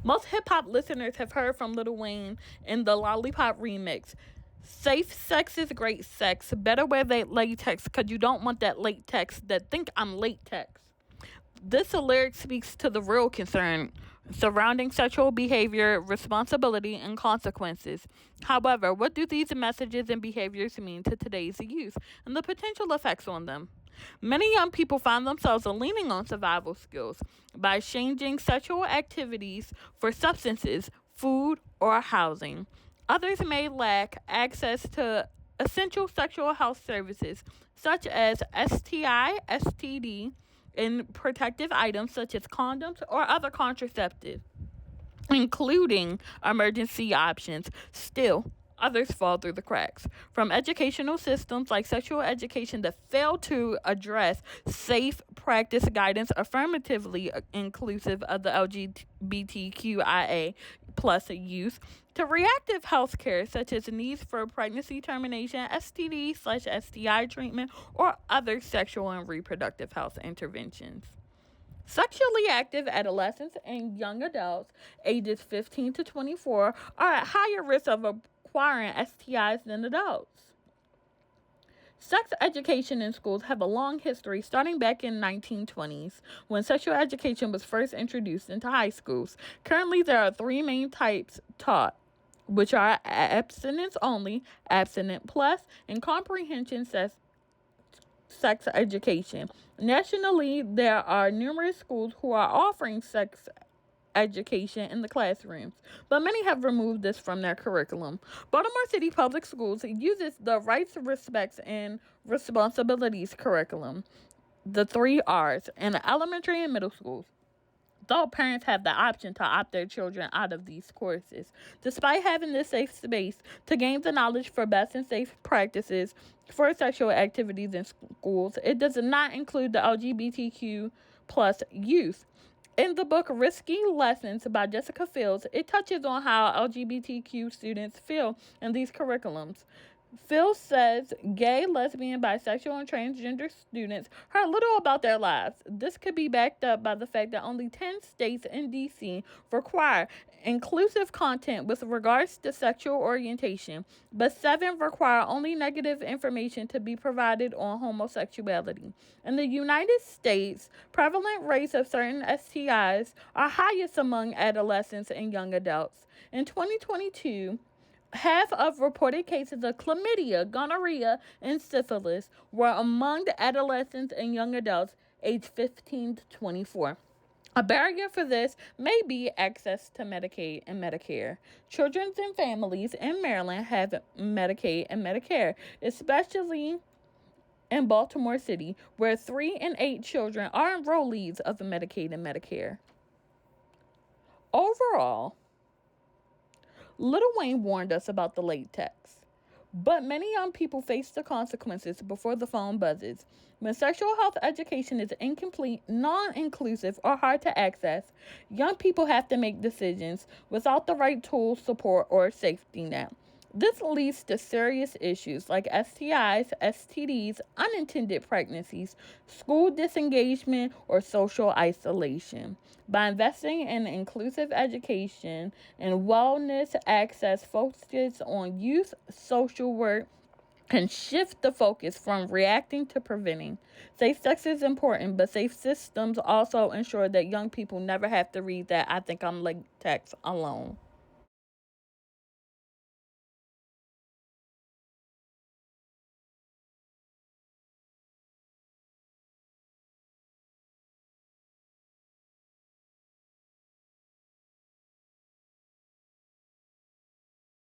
Most hip hop listeners have heard from Lil Wayne in the Lollipop remix. Safe sex is great sex. Better wear that latex because you don't want that latex that think I'm latex. This lyric speaks to the real concern surrounding sexual behavior, responsibility, and consequences. However, what do these messages and behaviors mean to today's youth and the potential effects on them? Many young people find themselves leaning on survival skills by exchanging sexual activities for substances, food, or housing. Others may lack access to essential sexual health services such as STI, STD, and protective items such as condoms or other contraceptives, including emergency options. Still, others fall through the cracks. From educational systems like sexual education that fail to address safe practice guidance affirmatively inclusive of the LGBTQIA plus youth, to reactive health care such as needs for pregnancy termination, STD/STI treatment, or other sexual and reproductive health interventions. Sexually active adolescents and young adults ages 15 to 24 are at higher risk of acquiring STIs than adults. Sex education in schools have a long history starting back in 1920s when sexual education was first introduced into high schools. Currently, there are three main types taught, which are abstinence only, abstinent plus, and comprehension sex education. Nationally, there are numerous schools who are offering sex education in the classrooms, but many have removed this from their curriculum. Baltimore City Public Schools uses the Rights, Respects, and Responsibilities curriculum, the 3 Rs, in elementary and middle schools. Though parents have the option to opt their children out of these courses. Despite having this safe space to gain the knowledge for best and safe practices for sexual activities in schools, it does not include the LGBTQ plus youth. In the book Risky Lessons by Jessica Fields, it touches on how LGBTQ students feel in these curriculums. Fields says gay, lesbian, bisexual, and transgender students heard little about their lives. This could be backed up by the fact that only 10 states in D.C. require inclusive content with regards to sexual orientation, but 7 require only negative information to be provided on homosexuality. In the United States, prevalent rates of certain STIs are highest among adolescents and young adults. In 2022, half of reported cases of chlamydia, gonorrhea, and syphilis were among the adolescents and young adults aged 15 to 24. A barrier for this may be access to Medicaid and Medicare. Children and families in Maryland have Medicaid and Medicare, especially in Baltimore City, where 3 in 8 children are enrollees of Medicaid and Medicare. Overall, Lil Wayne warned us about the latex, but many young people face the consequences before the phone buzzes. When sexual health education is incomplete, non-inclusive, or hard to access, young people have to make decisions without the right tools, support, or safety net. This leads to serious issues like STIs, STDs, unintended pregnancies, school disengagement, or social isolation. By investing in inclusive education and wellness access focused on youth social work, can shift the focus from reacting to preventing. Safe sex is important, but safe systems also ensure that young people never have to read that I think I'm latex alone.